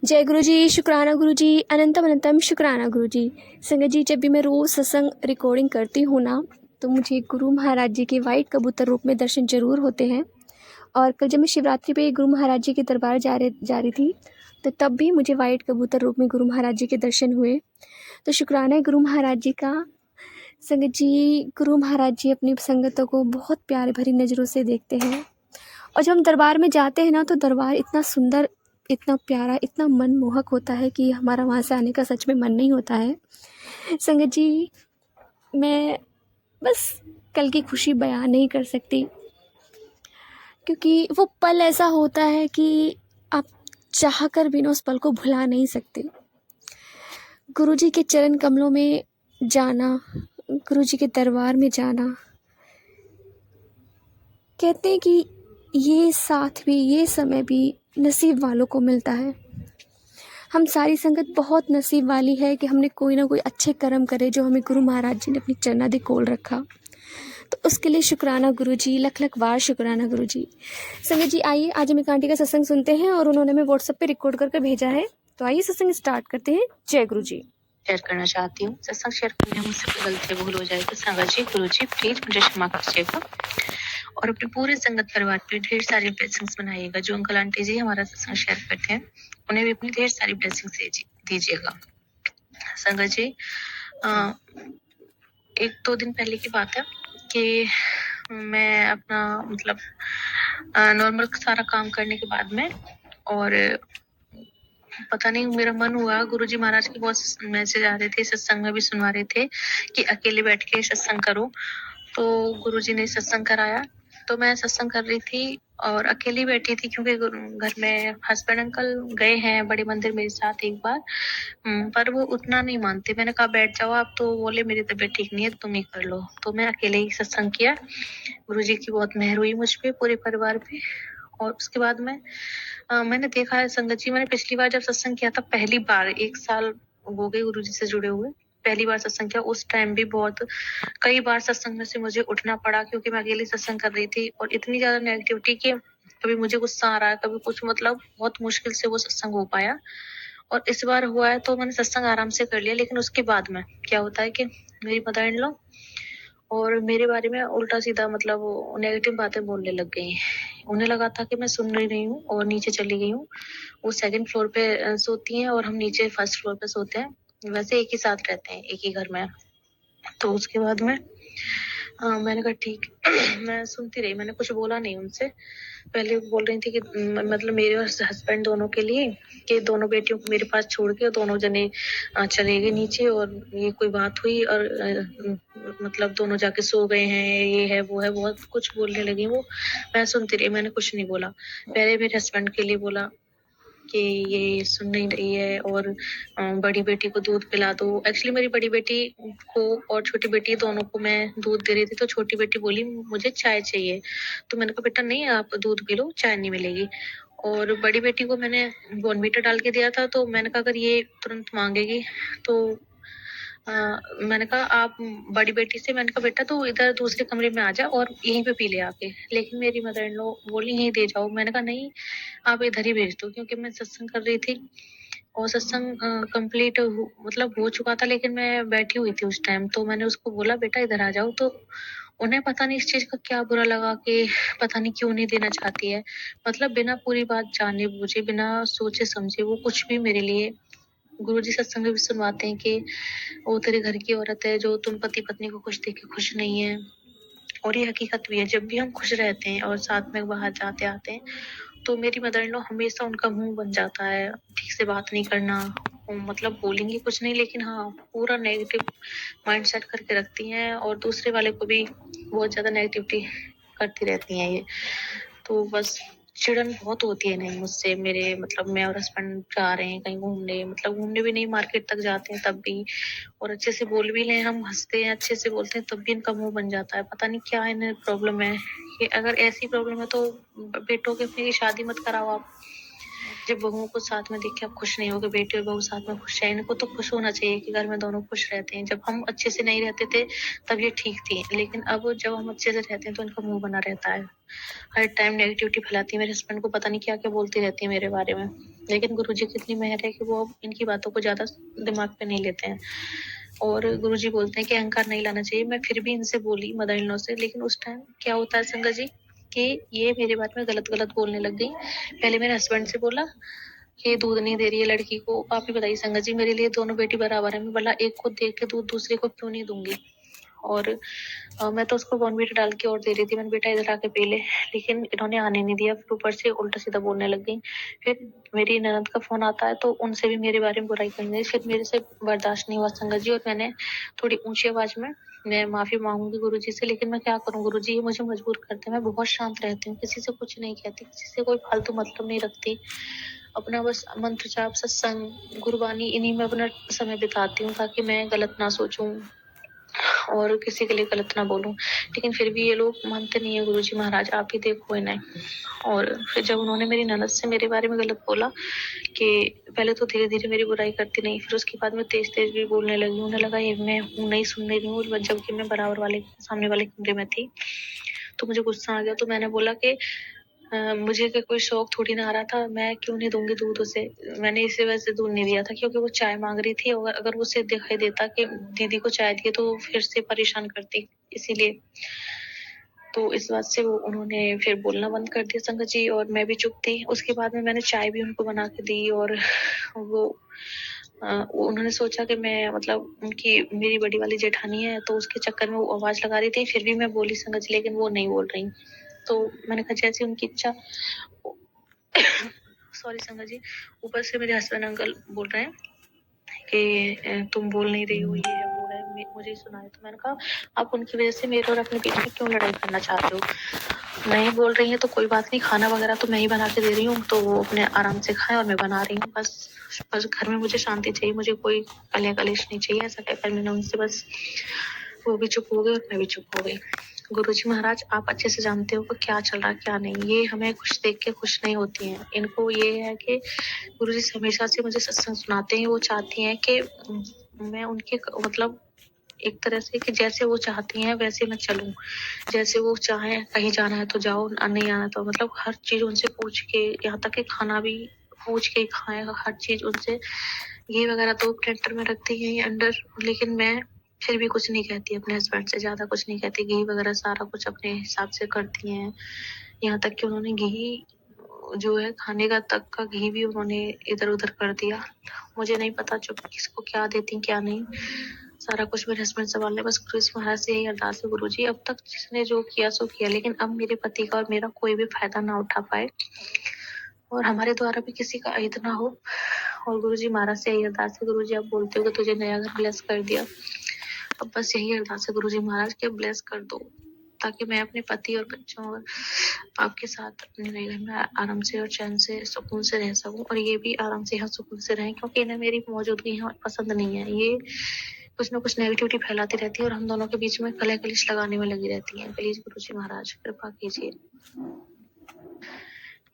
जय गुरु जी, शुक्राना गुरु जी, अनंतम अनंतम शुक्राना गुरु जी। संगत जी, जब भी मैं रोज़ सत्संग रिकॉर्डिंग करती हूँ ना, तो मुझे गुरु महाराज जी के वाइट कबूतर रूप में दर्शन जरूर होते हैं। और कल जब मैं शिवरात्रि पे गुरु महाराज जी के दरबार जा रही थी, तो तब भी मुझे वाइट कबूतर रूप में गुरु महाराज जी के दर्शन हुए। तो शुक्राना है गुरु महाराज जी का। संगत जी, गुरु महाराज जी अपनी संगतों को बहुत प्यार भरी नज़रों से देखते हैं। और जब हम दरबार में जाते हैं ना, तो दरबार इतना सुंदर, इतना प्यारा, इतना मनमोहक होता है कि हमारा वहाँ से आने का सच में मन नहीं होता है। संगत जी, मैं बस कल की खुशी बयान नहीं कर सकती, क्योंकि वो पल ऐसा होता है कि आप चाह कर भी ना उस पल को भुला नहीं सकते। गुरु जी के चरण कमलों में जाना, गुरु जी के दरबार में जाना, कहते हैं कि ये साथ भी, ये समय भी नसीब वालों को मिलता है। हम सारी संगत बहुत नसीब वाली है कि हमने कोई ना कोई अच्छे कर्म करे जो हमें गुरु महाराज जी ने अपनी चरणादि खोल रखा। तो उसके लिए शुक्राना गुरु जी, लख लख बार शुक्राना गुरु जी। संगत जी, आइए आज हम एक आंटी का सत्संग सुनते हैं और उन्होंने हमें व्हाट्सएप पे रिकॉर्ड करके भेजा है। तो आइए सत्संग स्टार्ट करते हैं। जय गुरु जी। शेयर करना चाहती हूँ। सत्संग शेयर करने में मुझसे कोई गलती भूल हो जाए तो संगत जी, गुरु जी प्लीज मुझे क्षमा कीजिएगा और अपने पूरे संगत परिवार पे ढेर सारी ब्लेसिंग्स बनाइएगा। जो अंकल आंटी जी हमारा सत्संग शेयर करते हैं, उन्हें भी अपनी ढेर सारी ब्लेसिंग्स दीजिएगा। संगत जी, एक दो दिन पहले की बात है कि मैं अपना मतलब नॉर्मल सारा काम करने के बाद में, और पता नहीं मेरा मन हुआ, गुरुजी महाराज के बहुत मैसेज आ रहे थे, सत्संग में भी सुनवा रहे थे कि अकेले बैठ के सत्संग करो। तो गुरुजी ने सत्संग कराया, तो मैं सत्संग कर रही थी और अकेली बैठी थी, क्योंकि घर में हस्बैंड अंकल गए हैं बड़े मंदिर मेरे साथ एक बार, पर वो उतना नहीं मानते। मैंने कहा बैठ जाओ आप, तो बोले मेरी तबीयत ठीक नहीं है, तुम ही कर लो। तो मैं अकेले ही सत्संग किया। गुरुजी की बहुत मेहर हुई मुझ पे, पूरे परिवार पे। और उसके बाद में मैंने देखा है संगत जी, मैंने पिछली बार जब सत्संग किया था, पहली बार 1 साल हो गए गुरुजी से जुड़े हुए, पहली बार सत्संग किया। उस टाइम भी बहुत कई बार सत्संग में से मुझे उठना पड़ा, क्योंकि मैं अकेली सत्संग कर रही थी और इतनी ज्यादा नेगेटिविटी कि कभी मुझे गुस्सा आ रहा है, कभी कुछ, मतलब बहुत मुश्किल से वो सत्संग हो पाया। और इस बार हुआ है तो मैंने सत्संग आराम से कर लिया। लेकिन उसके बाद में क्या होता है कि मेरी मदर इन लॉ और मेरे बारे में उल्टा सीधा मतलब नेगेटिव बातें बोलने लग गई। उन्हें लगा था कि मैं सुन रही हूँ और नीचे चली गई हूँ। वो सेकंड फ्लोर पे सोती हैं और हम नीचे फर्स्ट फ्लोर पे सोते हैं। वैसे एक ही साथ रहते हैं, एक ही घर में। तो उसके बाद में मैंने कहा ठीक मैं सुनती रही, मैंने कुछ बोला नहीं उनसे। पहले बोल रही थी कि मतलब मेरे और हस्बैंड दोनों के लिए, कि दोनों बेटियों को मेरे पास छोड़ के दोनों जने चले गए नीचे, और ये कोई बात हुई और मतलब दोनों जाके सो गए हैं, ये है वो है, बहुत कुछ बोलने लगी वो। मैं सुनती रही, मैंने कुछ नहीं बोला। पहले मेरे हस्बैंड के लिए बोला कि ये सुन नहीं रही है, और बड़ी बेटी को दूध पिला दो। एक्चुअली मेरी बड़ी बेटी को और छोटी बेटी दोनों को मैं दूध दे रही थी, तो छोटी बेटी बोली मुझे चाय चाहिए। तो मैंने कहा बेटा नहीं, आप दूध पी लो, चाय नहीं मिलेगी। और बड़ी बेटी को मैंने बॉर्नवीटा डाल के दिया था, तो मैंने कहा अगर ये तुरंत मांगेगी तो मैंने कहा आप बड़ी बेटी से, मैंने कहा बेटा तू इधर दूसरे कमरे में आ जा और यहीं पे पी ले आके। लेकिन मेरी मदर इन लॉ बोली यहीं दे जाओ। मैंने कहा नहीं, आप इधर ही भेज दो, क्योंकि मैं सत्संग कर रही थी और सत्संग कंप्लीट मतलब हो चुका था, लेकिन मैं बैठी हुई थी उस टाइम। तो मैंने उसको बोला बेटा इधर आ जाओ। तो उन्हें पता नहीं इस चीज का क्या बुरा लगा कि पता नहीं क्यों नहीं देना चाहती है। मतलब बिना पूरी बात जाने बूझे, बिना सोचे समझे वो कुछ भी मेरे लिए। गुरुजी सत्संग में भी सुनवाते हैं कि वो तेरे घर की औरत है जो तुम पति पत्नी को खुश देख के खुश नहीं है। और ये हकीकत भी है, जब भी हम खुश रहते हैं और साथ में बाहर जाते आते हैं, तो मेरी मदर इन लॉ हमेशा उनका मुंह बन जाता है, ठीक से बात नहीं करना। वो मतलब बोलेंगी कुछ नहीं, लेकिन हाँ पूरा नेगेटिव माइंड सेट करके रखती हैं, और दूसरे वाले को भी बहुत ज्यादा नेगेटिविटी करती रहती हैं ये। तो बस चिड़न बहुत होती है नहीं मुझसे। मेरे मतलब मैं और हस्बैंड जा रहे हैं कहीं घूमने, मतलब घूमने भी नहीं, मार्केट तक जाते हैं तब भी, और अच्छे से बोल भी लें, हम हंसते हैं अच्छे से बोलते हैं, तब भी इनका मुंह बन जाता है। पता नहीं क्या इन्हें प्रॉब्लम है। कि अगर ऐसी प्रॉब्लम है तो बेटों के अपनी शादी मत कराओ आप। जब बहुओं को साथ में देख के आप खुश नहीं होगे, बेटे और बहू साथ में खुश है, इनको तो खुश होना चाहिए कि घर में दोनों खुश रहते हैं। जब हम अच्छे से नहीं रहते थे तब ये ठीक थी, लेकिन अब जब हम अच्छे से रहते हैं तो इनका मुंह बना रहता है, हर टाइम नेगेटिविटी फैलाती है। मेरे हस्बैंड को पता नहीं क्या क्या बोलती रहती है मेरे बारे में, लेकिन गुरुजी की इतनी मेहर है कि वो अब इनकी बातों को ज्यादा दिमाग पे नहीं लेते हैं। और गुरुजी बोलते हैं कि अहंकार नहीं लाना चाहिए। मैं फिर भी इनसे बोली, मदर इन लॉ से, लेकिन उस टाइम क्या होता है संगत जी कि ये मेरे बारे में गलत गलत बोलने लग गई। पहले मेरे हस्बैंड से बोला कि दूध नहीं दे रही है लड़की को। आप ही बताइए संगत जी, मेरे लिए दोनों बेटी बराबर है, मैं भला एक को देख के दूध दूसरे को क्यों नहीं दूंगी। और मैं तो उसको बॉर्नवीटा डाल के और दे रही थी, मैंने बेटा इधर आके पी ले, लेकिन इन्होंने आने नहीं दिया। फिर ऊपर से उल्टा सीधा बोलने लग गई। फिर मेरी ननद का फोन आता है तो उनसे भी मेरे बारे में बुराई करने लगी। फिर मेरे से बर्दाश्त नहीं हुआ संगत जी, और मैंने थोड़ी ऊंची आवाज में मैं माफी मांगूंगी गुरुजी से, लेकिन मैं क्या करूं गुरुजी, ये मुझे मजबूर करते हैं। मैं बहुत शांत रहती हूँ, किसी से कुछ नहीं कहती, किसी से कोई फालतू मतलब नहीं रखती, अपना बस मंत्र जाप, सत्संग, गुरबानी, इन्हीं में अपना समय बिताती हूँ, ताकि मैं गलत ना सोचूं और किसी के लिए गलत ना बोलूं। लेकिन फिर भी ये लोग मानते नहीं है। गुरुजी महाराज आप ही देखो इन्हें। और फिर जब उन्होंने मेरी ननद से मेरे बारे में गलत बोला, कि पहले तो धीरे धीरे मेरी बुराई करती नहीं, फिर उसके बाद में तेज तेज भी बोलने लगी। उन्हें लगा ये मैं हूँ, नहीं सुन रही हूँ, जबकि मैं बराबर वाले सामने वाले कमरे में थी। तो मुझे गुस्सा आ गया, तो मैंने बोला कि मुझे का कोई शौक थोड़ी ना आ रहा था, मैं क्यों नहीं दूंगी दूध उसे। मैंने इसी वजह से दूध नहीं दिया था, क्योंकि वो चाय मांग रही थी, और अगर उसे दिखाई देता कि दीदी को चाय दिए तो फिर से परेशान करती, इसीलिए। तो इस बात से वो उन्होंने फिर बोलना बंद कर दिया संगत जी, और मैं भी चुप थी। उसके बाद में मैंने चाय भी उनको बना के दी, और वो उन्होंने सोचा कि मैं मतलब उनकी मेरी बड़ी वाली जेठानी है, तो उसके चक्कर में वो आवाज लगा रही थी। फिर भी मैं बोली संगत जी, लेकिन वो नहीं बोल रही। तो मैंने कहा जैसे उनकी इच्छा। सॉरी संगत जी, ऊपर से मेरे हस्बैंड अंकल बोल रहे हैं कि तुम बोल नहीं रही हो, ये है वो है, मुझे ही सुनाए। तो मैंने कहा आप उनकी वजह से मेरे और अपने बीच में क्यों लड़ाई करना चाहते हो। नहीं बोल रही है तो कोई बात नहीं, खाना वगैरह तो मैं ही बना के दे रही हूँ, तो वो अपने आराम से खाएं, और मैं बना रही हूँ। बस घर में मुझे शांति चाहिए, मुझे कोई कलह कलेश नहीं चाहिए। ऐसा कहकर मैंने उनसे बस, वो भी चुप हो गए और मैं भी चुप हो गई। गुरुजी महाराज आप अच्छे से जानते हो कि क्या चल रहा है क्या नहीं। ये हमें खुश देख के खुश नहीं होती हैं। इनको ये है कि गुरुजी हमेशा से मुझे सत्संग सुनाते हैं। वो चाहती हैं कि मैं उनके मतलब एक तरह से कि जैसे वो चाहती हैं वैसे मैं चलूं। जैसे वो चाहें, कहीं जाना है तो जाओ, नहीं आना तो मतलब हर चीज उनसे पूछ के, यहाँ तक कि खाना भी पूछ के खाएं, हर चीज उनसे। घी वगैरह तो प्लेटर में रखती है अंडर, लेकिन मैं फिर भी कुछ नहीं कहती, अपने हस्बैंड से ज्यादा कुछ नहीं कहती। घी वगैरह सारा कुछ अपने हिसाब से करती हैं। यहाँ तक कि उन्होंने घी जो है खाने का तक का घी भी उन्होंने इधर उधर कर दिया। मुझे नहीं पता जो किसको क्या देती क्या नहीं, सारा कुछ मेरे हस्बैंड संभाल ले। बस गुरुजी महाराज से यही अरदास है, गुरुजी अब तक जिसने जो किया सो किया, लेकिन अब मेरे पति का और मेरा कोई भी फायदा ना उठा पाए, और हमारे द्वारा भी किसी का अहित ना हो। और गुरुजी महाराज से यही अरदास है, गुरुजी आप बोलते हो कि तुझे नया घर ब्लेस कर दिया, अब बस यही अरदास है गुरुजी महाराज के ब्लेस कर दो, ताकि मैं अपने पति और बच्चों और आपके साथ अपने नए घर में आराम से और चैन से सुकून से रह सकूं, और ये भी आराम से यहाँ सुकून से रहें, क्योंकि इन्हें मेरी मौजूदगी यहाँ पसंद नहीं है। ये कुछ ना कुछ नेगेटिविटी फैलाती रहती है, और हम दोनों के बीच में कलह कलिश लगाने में लगी रहती है। प्लीज गुरुजी महाराज कृपा कीजिए।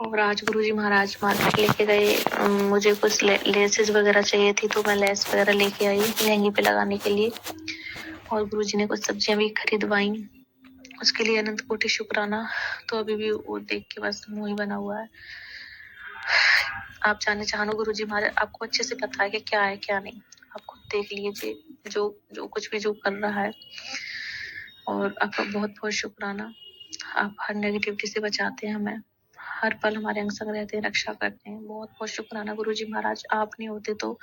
और आज गुरुजी महाराज मार्केट लेके गए, मुझे कुछ लेसेस वगैरह चाहिए थी, तो मैं लेस वगैरह लेके आई लहंगे पे लगाने के लिए। और गुरुजी ने कुछ सब्जियां भी खरीदवाई, उसके लिए अनंत कोटि शुक्राना। तो अभी भी वो देख के बस मुंह ही बना हुआ है। आप जाने चाहो गुरुजी महाराज, आपको अच्छे से पता है कि क्या है क्या नहीं, आप खुद देख लीजिए जो जो कुछ भी जो कर रहा है। और आपका बहुत बहुत शुक्राना, आप हर नेगेटिविटी से बचाते हैं हमें, हर पल हमारे अंग संग रहते हैं, रक्षा करते हैं। बहुत बहुत शुक्राना गुरुजी महाराज, आप नहीं होते तो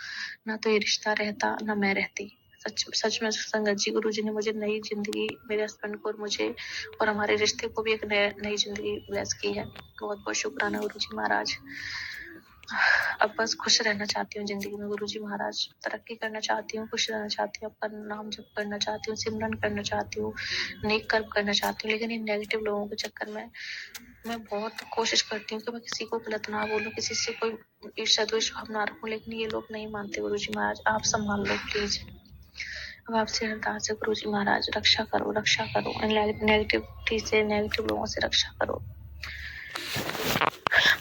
ना तो ये रिश्ता रहता ना मैं रहती। सच में संगत जी, गुरुजी ने मुझे नई जिंदगी, मेरे हस्बैंड को और मुझे और हमारे रिश्ते को भी एक नई जिंदगी ब्लेस की है। बहुत बहुत शुक्राना गुरुजी महाराज। अब बस खुश रहना चाहती हूँ जिंदगी में गुरुजी महाराज, तरक्की करना चाहती हूँ, खुश रहना चाहती हूँ, अपना नाम जप करना चाहती हूँ, सिमरन करना चाहती हूँ, नेक कर्म करना चाहती हूँ। लेकिन इन नेगेटिव लोगों के चक्कर में मैं बहुत कोशिश करती हूँ कि मैं किसी को गलत ना बोलूं, किसी से कोई ईर्ष्या द्वेष भाव ना रखूं, लेकिन ये लोग नहीं मानते। गुरुजी महाराज आप संभाल लो प्लीज। अब आपसे अरदास है गुरुजी महाराज, रक्षा करो रक्षा करो, नेगेटिविटी से, नेगेटिव लोगों से रक्षा करो।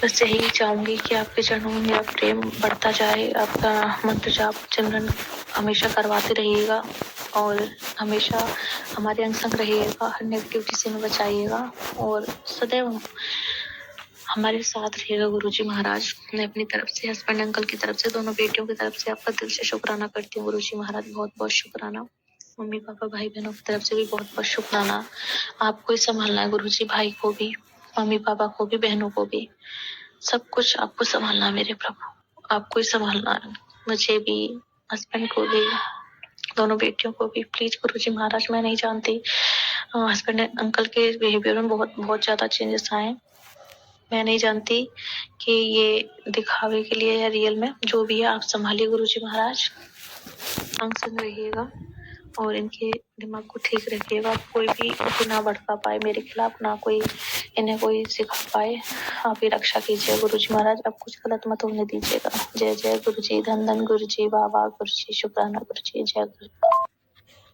बस यही चाहूँगी कि आपके चरणों में मेरा प्रेम बढ़ता जाए, आपका मंत्र जाप सिमरन हमेशा करवाते रहिएगा और हमेशा हमारे अंग संग रहिएगा, हर नेगेटिविटी से हमें बचाइएगा और सदैव हमारे साथ रहिएगा गुरुजी महाराज। मैं अपनी तरफ से, हस्बैंड अंकल की तरफ से, दोनों बेटियों की तरफ से आपका दिल से शुक्राना करती हूँ गुरुजी महाराज, बहुत बहुत शुक्राना। मम्मी पापा भाई बहनों की तरफ से भी बहुत बहुत शुक्राना। आपको ही संभालना है गुरुजी, भाई को भी, मम्मी पापा को भी, बहनों को भी, सब कुछ आपको संभालना है मेरे प्रभु, आपको ही संभालना है, मुझे भी, हस्बैंड को भी, दोनों बेटियों को भी। प्लीज गुरुजी महाराज, मैं नहीं जानती, हस्बैंड अंकल के बिहेवियर में बहुत बहुत ज्यादा चेंजेस आए। मैं नहीं जानती कि ये दिखावे के लिए या रियल में, जो भी है आप संभालिए गुरुजी महाराज, अंग संग रहिएगा और इनके दिमाग को ठीक रखिएगा। कोई भी ना भड़का पाए मेरे खिलाफ, ना कोई इन्हें कोई सिखा पाए, आप ही रक्षा कीजिए गुरुजी महाराज, अब कुछ गलत मत होने दीजिएगा। जय जय गुरुजी, धन धन गुरुजी, वाह वाह गुरुजी, शुक्राना गुरुजी, जय गुरु।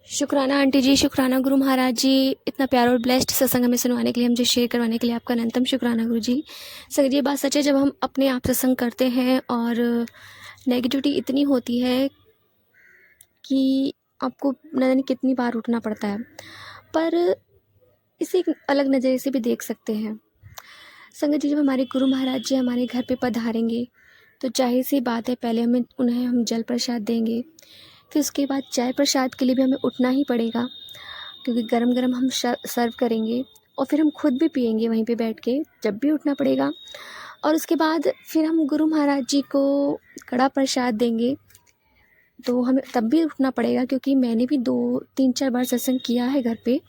शुक्राना आंटी जी, शुक्राना गुरु महाराज जी, इतना प्यारा और ब्लेस्ड सत्संग हमें सुनवाने के लिए, मुझे शेयर करवाने के लिए आपका अनंतम शुक्राना गुरु जी। संगत जी, ये बात सच है, जब हम अपने आप सत्संग करते हैं और नेगेटिविटी इतनी होती है कि आपको न जाने कितनी बार उठना पड़ता है, पर इसे एक अलग नज़रिए से भी देख सकते हैं। संगत जी, जब हमारे गुरु महाराज जी हमारे घर पे पधारेंगे तो जाहिर सी बात है, पहले उन्हें हम जल प्रसाद देंगे, फिर उसके बाद चाय प्रसाद के लिए भी हमें उठना ही पड़ेगा, क्योंकि गरम गरम हम सर्व करेंगे और फिर हम खुद भी पिएंगे वहीं पे बैठ के, जब भी उठना पड़ेगा। और उसके बाद फिर हम गुरु महाराज जी को कड़ा प्रसाद देंगे, तो हमें तब भी उठना पड़ेगा, क्योंकि मैंने भी 2-3-4 बार सत्संग किया है घर पे,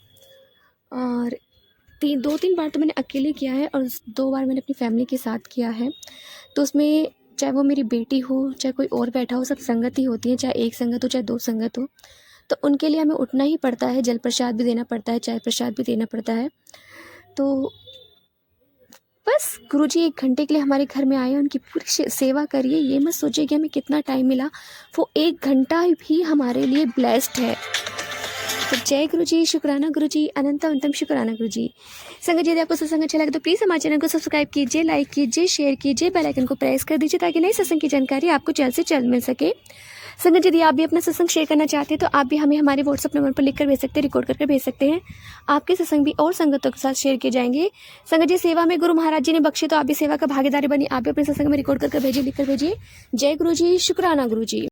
और 2-3 बार तो मैंने अकेले किया है और 2 बार मैंने अपनी फैमिली के साथ किया है। तो उसमें चाहे वो मेरी बेटी हो, चाहे कोई और बैठा हो, सब संगत ही होती है, चाहे एक संगत हो चाहे 2 संगत हो, तो उनके लिए हमें उठना ही पड़ता है, जल प्रसाद भी देना पड़ता है, चाय प्रसाद भी देना पड़ता है। तो बस गुरुजी 1 घंटे के लिए हमारे घर में आए, उनकी पूरी सेवा करिए, ये मत सोचिए कि हमें कितना टाइम मिला, वो 1 घंटा भी हमारे लिए ब्लेस्ड है। तो जय गुरुजी, शुक्राना गुरुजी, अनंतम शुक्राना गुरुजी। संगत जी, यदि आपको सत्संग अच्छा लगे तो प्लीज़ हमारे चैनल को सब्सक्राइब कीजिए, लाइक कीजिए, शेयर कीजिए, बेल आइकन को प्रेस कर दीजिए, ताकि नई सत्संग की जानकारी आपको जल्द से जल्द मिल सके। संगत जी, यदि आप भी अपना सत्संग शेयर करना चाहते हैं तो आप भी हमें हमारे व्हाट्सअप नंबर पर लिखकर भेज सकते हैं, रिकॉर्ड करके भेज सकते हैं। आपके सत्संग भी और संगतों के साथ शेयर किए जाएंगे। संगत जी, सेवा में गुरु महाराज जी ने बख्शे, तो आप भी सेवा का भागीदारी बनी, आप भी अपने सत्संग में रिकॉर्ड करके भेजिए, लिखकर भेजिए। जय गुरु जी, शुक्राना गुरु जी।